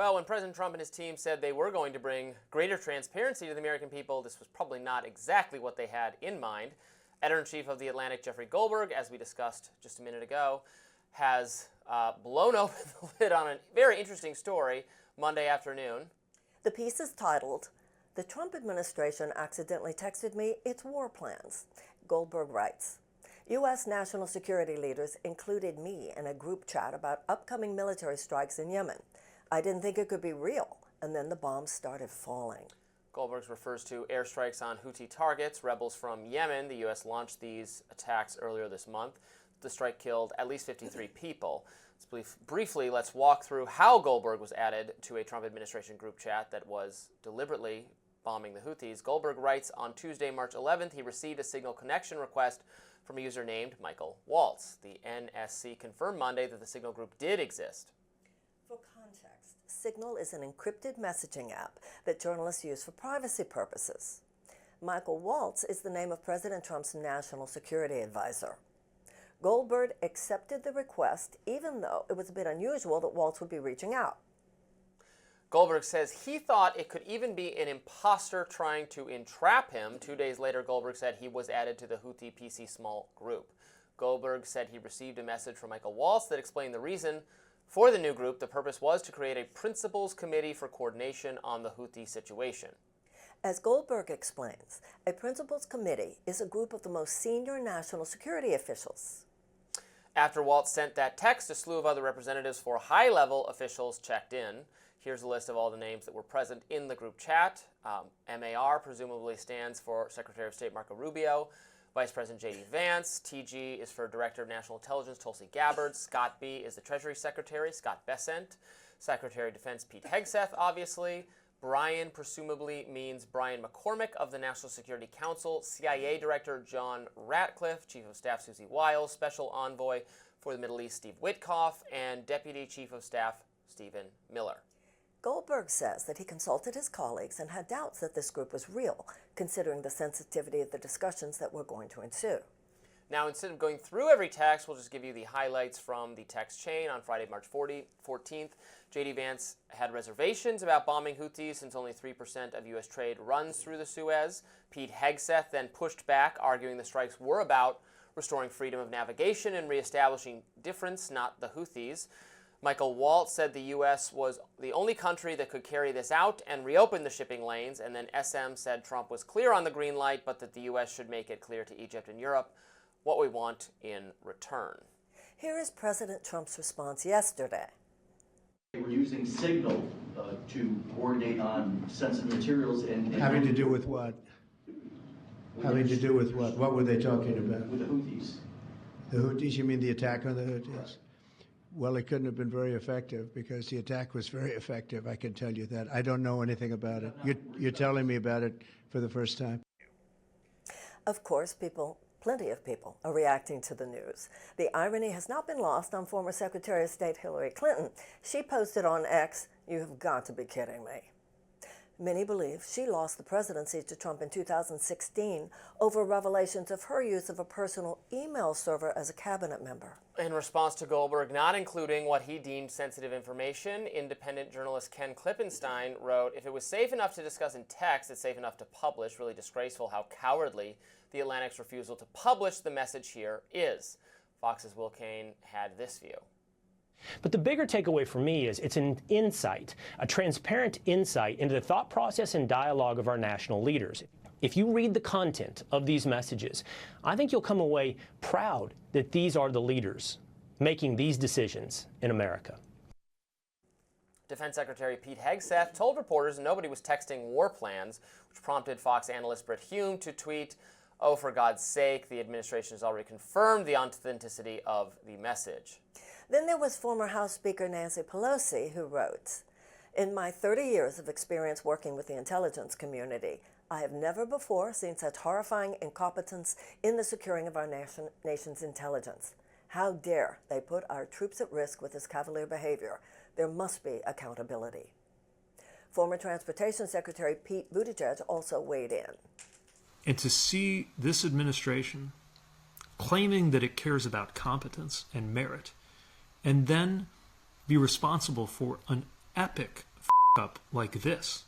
Well, when President Trump and his team said they were going to bring greater transparency to the American people, this was probably not exactly what they had in mind. Editor-in-chief of the Atlantic, Jeffrey Goldberg, as we discussed just a minute ago, has blown open the lid on a very interesting story Monday afternoon. The piece is titled, "The Trump Administration Accidentally Texted Me Its War Plans." Goldberg writes, U.S. national security leaders included me in a group chat about upcoming military strikes in Yemen. I didn't think it could be real, and then the bombs started falling. Goldberg refers to airstrikes on Houthi targets, rebels from Yemen. The U.S. launched these attacks earlier this month. The strike killed at least 53 people. Briefly, let's walk through how Goldberg was added to a Trump administration group chat that was deliberately bombing the Houthis. Goldberg writes, on Tuesday, March 11th, he received a signal connection request from a user named Michael Walz. The NSC confirmed Monday that the Signal group did exist. For context, Signal is an encrypted messaging app that journalists use for privacy purposes. Michael Walz is the name of President Trump's national security advisor. Goldberg accepted the request, even though it was a bit unusual that Walz would be reaching out. Goldberg says he thought it could even be an imposter trying to entrap him. 2 days later, Goldberg said he was added to the Houthi PC small group. Goldberg said he received a message from Michael Walz that explained the reason for the new group. The purpose was to create a principals committee for coordination on the Houthi situation. As Goldberg explains, a principals committee is a group of the most senior national security officials. After Walz sent that text, a slew of other representatives for high-level officials checked in. Here's a list of all the names that were present in the group chat. MAR presumably stands for Secretary of State Marco Rubio. Vice President J.D. Vance. TG is for Director of National Intelligence Tulsi Gabbard. Scott B. is the Treasury Secretary, Scott Bessent. Secretary of Defense Pete Hegseth, obviously. Brian presumably means Brian McCormick of the National Security Council. CIA Director John Ratcliffe. Chief of Staff Susie Wiles. Special Envoy for the Middle East Steve Witkoff. And Deputy Chief of Staff Stephen Miller. Goldberg says that he consulted his colleagues and had doubts that this group was real, considering the sensitivity of the discussions that were going to ensue. Now, instead of going through every text, we'll just give you the highlights from the text chain. On Friday, March 14th, J.D. Vance had reservations about bombing Houthis since only 3% of U.S. trade runs through the Suez. Pete Hegseth then pushed back, arguing the strikes were about restoring freedom of navigation and reestablishing difference, not the Houthis. Michael Walz said the U.S. was the only country that could carry this out and reopen the shipping lanes, and then SM said Trump was clear on the green light, but that the U.S. should make it clear to Egypt and Europe what we want in return. Here is President Trump's response yesterday. We're using Signal to coordinate on sensitive materials and having to do with what? Having to do with what? What were they talking about? With the Houthis. The Houthis? You mean the attack on the Houthis? Right. Well, it couldn't have been very effective because the attack was very effective. I can tell you that. I don't know anything about it. You're telling me about it for the first time. Of course, plenty of people are reacting to the news. The irony has not been lost on former Secretary of State Hillary Clinton. She posted on X, "You have got to be kidding me." Many believe she lost the presidency to Trump in 2016 over revelations of her use of a personal email server as a cabinet member. In response to Goldberg not including what he deemed sensitive information, independent journalist Ken Klippenstein wrote, "If it was safe enough to discuss in text, it's safe enough to publish. Really disgraceful how cowardly the Atlantic's refusal to publish the message here is." Fox's Will Cain had this view. But the bigger takeaway for me is it's an insight, a transparent insight into the thought process and dialogue of our national leaders. If you read the content of these messages, I think you'll come away proud that these are the leaders making these decisions in America. Defense Secretary Pete Hegseth told reporters nobody was texting war plans, which prompted Fox analyst Brit Hume to tweet, "Oh, for God's sake, the administration has already confirmed the authenticity of the message." Then there was former House Speaker Nancy Pelosi, who wrote, "In my 30 years of experience working with the intelligence community, I have never before seen such horrifying incompetence in the securing of our nation's intelligence. How dare they put our troops at risk with this cavalier behavior? There must be accountability." Former Transportation Secretary Pete Buttigieg also weighed in. And to see this administration claiming that it cares about competence and merit, and then be responsible for an epic up like this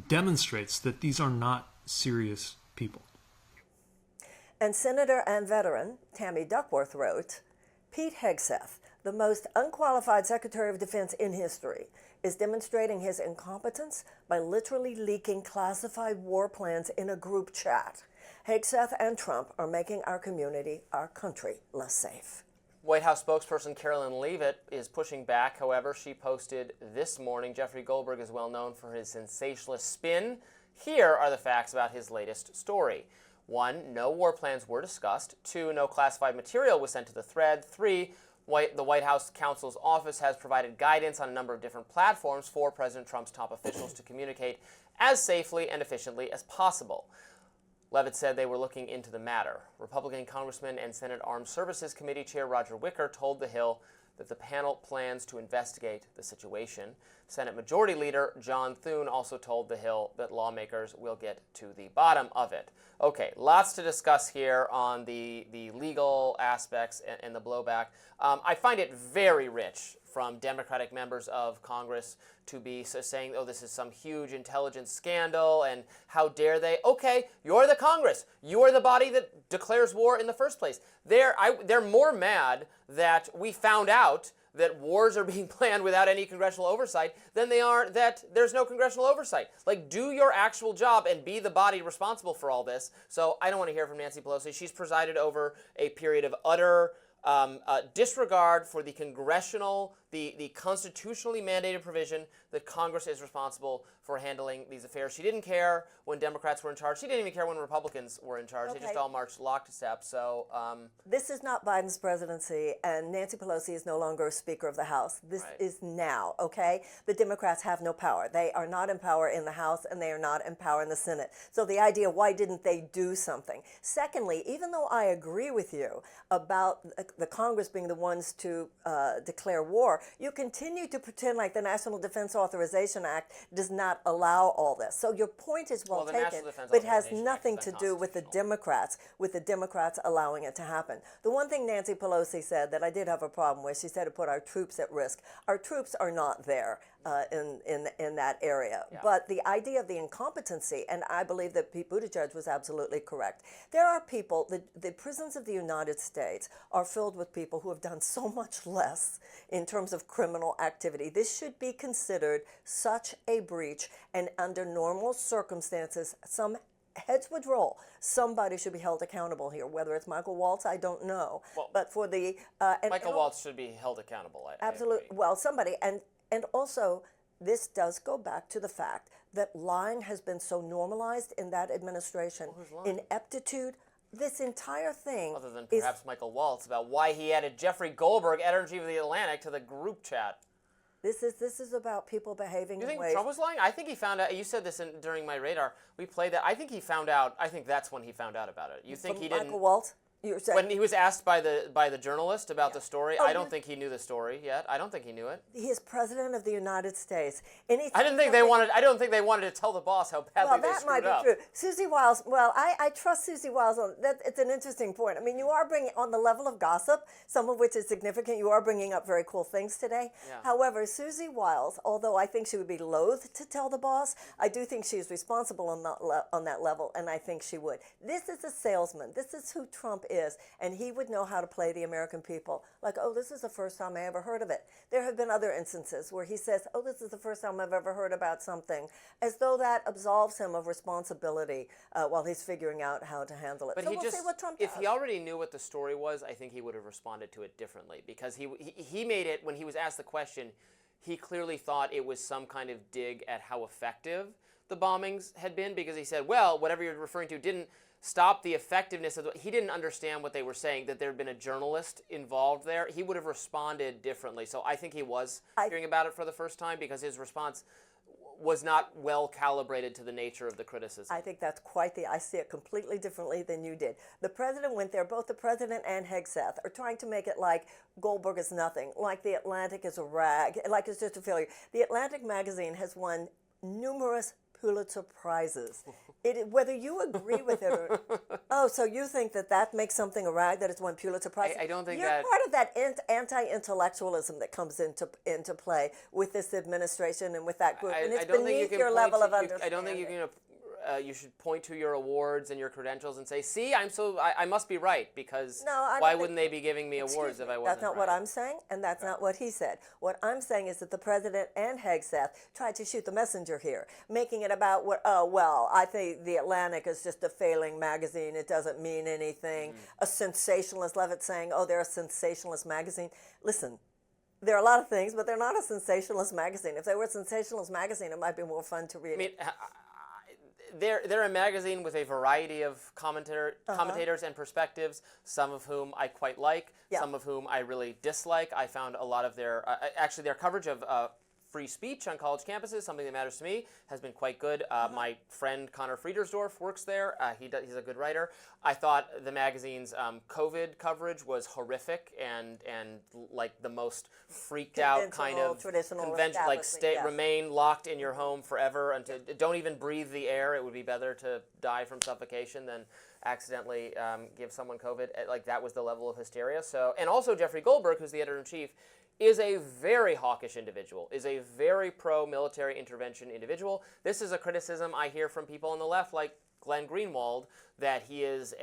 demonstrates that these are not serious people. And Senator and veteran Tammy Duckworth wrote, Pete Hegseth, the most unqualified Secretary of Defense in history, is demonstrating his incompetence by literally leaking classified war plans in a group chat. Hegseth and Trump are making our community, our country, less safe. White House spokesperson Carolyn Leavitt is pushing back. However, she posted this morning, Jeffrey Goldberg is well known for his sensationalist spin. Here are the facts about his latest story. 1, no war plans were discussed. 2, no classified material was sent to the thread. 3, the White House counsel's office has provided guidance on a number of different platforms for President Trump's top officials to communicate as safely and efficiently as possible. Leavitt said they were looking into the matter. Republican Congressman and Senate Armed Services Committee Chair Roger Wicker told The Hill that the panel plans to investigate the situation. Senate Majority Leader John Thune also told The Hill that lawmakers will get to the bottom of it. Okay, lots to discuss here on the legal aspects and the blowback. I find it very rich from Democratic members of Congress to be saying, oh, this is some huge intelligence scandal, and how dare they? Okay, you're the Congress. You are the body that declares war in the first place. They're more mad that we found out that wars are being planned without any congressional oversight than they are that there's no congressional oversight. Like, do your actual job and be the body responsible for all this. So I don't want to hear from Nancy Pelosi. She's presided over a period of utter disregard for the congressional, the constitutionally mandated provision that Congress is responsible for handling these affairs. She didn't care when Democrats were in charge. She didn't even care when Republicans were in charge. Okay. They just all marched lockstep. So this is not Biden's presidency, and Nancy Pelosi is no longer Speaker of the House. This Right. is now, okay? The Democrats have no power. They are not in power in the House, and they are not in power in the Senate. So the idea, why didn't they do something? Secondly, even though I agree with you about the Congress being the ones to declare war, you continue to pretend like the National Defense Authorization Act does not allow all this. So your point is well the taken, National Defense but it has Authorization Act nothing is to do with the Democrats allowing it to happen. The one thing Nancy Pelosi said that I did have a problem with, she said it put our troops at risk. Our troops are not there in that area. Yeah. But the idea of the incompetency, and I believe that Pete Buttigieg was absolutely correct. There are people, the prisons of the United States are filled with people who have done so much less in terms of criminal activity. This should be considered such a breach, and under normal circumstances, some heads would roll. Somebody should be held accountable here. Whether it's Michael Walz, I don't know. Well, but for the Michael Walz should be held accountable. absolutely. Well, somebody, and also this does go back to the fact that lying has been so normalized in that administration. Well, who's lying? Ineptitude. This entire thing, Other than perhaps Michael Walz, about why he added Jeffrey Goldberg, editor-in-chief of the Atlantic, to the group chat. This is about people behaving You in think ways. Trump was lying? I think he found out. You said this during my radar. We played that. I think he found out. I think that's when he found out about it. You think From he didn't? Michael Walz? You're saying, When he was asked by the journalist about the story, Oh, I don't yeah. think he knew the story yet. I don't think he knew it. he is president of the United States. Anything I don't think they wanted to tell the boss how badly Well, they that screwed might up. be true. Susie Wiles, well, I trust Susie Wiles on that. It's an interesting point. I mean, you are bringing, on the level of gossip, some of which is significant, you are bringing up very cool things today. Yeah. However, Susie Wiles, although I think she would be loath to tell the boss, I do think she's responsible on that level, and I think she would. This is a salesman. This is who Trump is, and he would know how to play the American people. Like, oh, this is the first time I ever heard of it. There have been other instances where he says, oh, this is the first time I've ever heard about something, as though that absolves him of responsibility while he's figuring out how to handle it. But so he we'll just, see what Trump if does. he already knew what the story was, I think he would have responded to it differently, because he made it, when he was asked the question, he clearly thought it was some kind of dig at how effective the bombings had been, because he said, well, whatever you're referring to didn't stop the effectiveness of he didn't understand what they were saying, that there had been a journalist involved there. He would have responded differently. So I think he was hearing about it for the first time, because his response was not well calibrated to the nature of the criticism. I think that's I see it completely differently than you did. The president went there, both the president and Hegseth are trying to make it like Goldberg is nothing, like the Atlantic is a rag, like it's just a failure. The Atlantic magazine has won numerous Pulitzer Prizes. Whether you agree with it or so you think that makes something a rag that it's won Pulitzer Prize? I don't think You're that. part of that anti-intellectualism that comes into play with this administration and with that group, and it's beneath your level of understanding. I don't think you can. You should point to your awards and your credentials and say, "See, I must be right because why wouldn't they be giving me awards if I wasn't?" That's not right? what I'm saying, and that's not what he said. What I'm saying is that the president and Hegseth tried to shoot the messenger here, making it about I think the Atlantic is just a failing magazine. It doesn't mean anything. A sensationalist, Levitt saying, they're a sensationalist magazine. Listen, there are a lot of things, but they're not a sensationalist magazine. If they were a sensationalist magazine, it might be more fun to read. I mean, they're a magazine with a variety of commentators and perspectives, some of whom I quite like, some of whom I really dislike. I found a lot of their coverage of free speech on college campuses, something that matters to me, has been quite good. My friend Connor Friedersdorf works there. He's a good writer. I thought the magazine's COVID coverage was horrific and like the most freaked out kind of convention, like remain locked in your home forever and don't even breathe the air. It would be better to die from suffocation than accidentally give someone COVID. Like that was the level of hysteria. So, and also Jeffrey Goldberg, who's the editor-in-chief, is a very hawkish individual, is a very pro-military intervention individual. This is a criticism I hear from people on the left, like Glenn Greenwald, that he is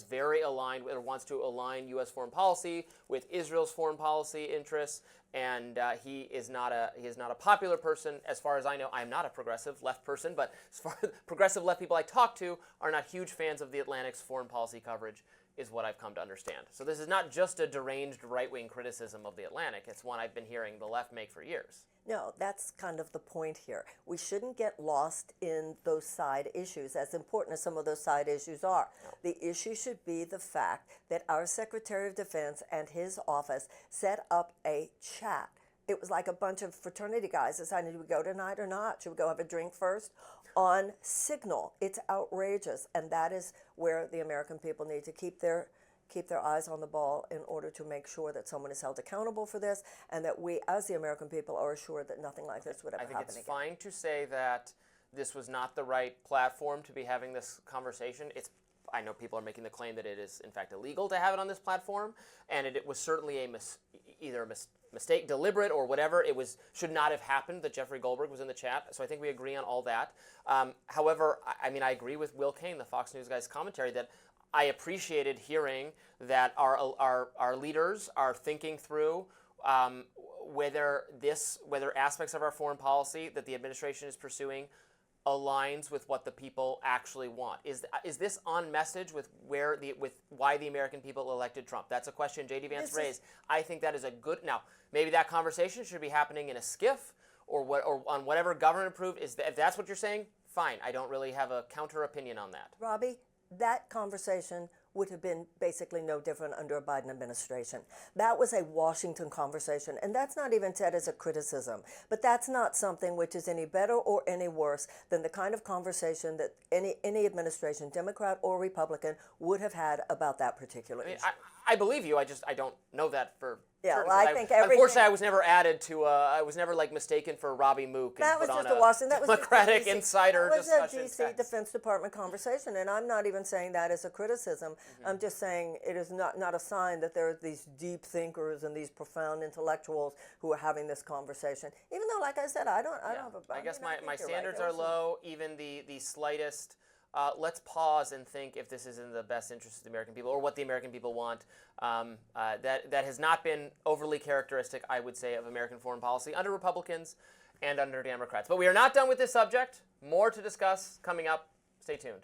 very aligned with, or wants to align U.S. foreign policy with Israel's foreign policy interests, and he is not a popular person. As far as I know, I am not a progressive left person, but as far as progressive left people I talk to are not huge fans of the Atlantic's foreign policy coverage, is what I've come to understand. So this is not just a deranged right-wing criticism of the Atlantic. It's one I've been hearing the left make for years. No, that's kind of the point here. We shouldn't get lost in those side issues, as important as some of those side issues are. No. The issue should be the fact that our Secretary of Defense and his office set up a chat. It was like a bunch of fraternity guys deciding, do we go tonight or not? Should we go have a drink first? On Signal. It's outrageous, and that is where the American people need to keep their eyes on the ball in order to make sure that someone is held accountable for this, and that we, as the American people, are assured that nothing like this would ever happen again. I think it's fine to say that this was not the right platform to be having this conversation. I know people are making the claim that it is, in fact, illegal to have it on this platform, and it was certainly either a mistake, deliberate or whatever. It should not have happened that Jeffrey Goldberg was in the chat, so I think we agree on all that. However, I I agree with Will Cain, the Fox News guy's commentary, that I appreciated hearing that our leaders are thinking through whether aspects of our foreign policy that the administration is pursuing aligns with what the people actually want. Is this on message with why the American people elected Trump? That's a question J.D. Vance raised. I think that is a good. Now, maybe that conversation should be happening in a skiff or on whatever government approved. If that's what you're saying, fine. I don't really have a counter opinion on that. Robby, that conversation would have been basically no different under a Biden administration. That was a Washington conversation, and that's not even said as a criticism, but that's not something which is any better or any worse than the kind of conversation that any administration, Democrat or Republican, would have had about that particular issue. I believe you. I don't know that for certain. Well, I think everything. Unfortunately, I was never added to. I was never mistaken for Robbie Mook. That was just a Washington. That was Democratic insider discussion. That was a D.C. Defense Department conversation, and I'm not even saying that as a criticism. Mm-hmm. I'm just saying it is not a sign that there are these deep thinkers and these profound intellectuals who are having this conversation. Even though, like I said, I don't have a. I guess my standards are low. Even the slightest. Let's pause and think if this is in the best interest of the American people or what the American people want. That has not been overly characteristic, I would say, of American foreign policy under Republicans and under Democrats. But we are not done with this subject. More to discuss coming up. Stay tuned.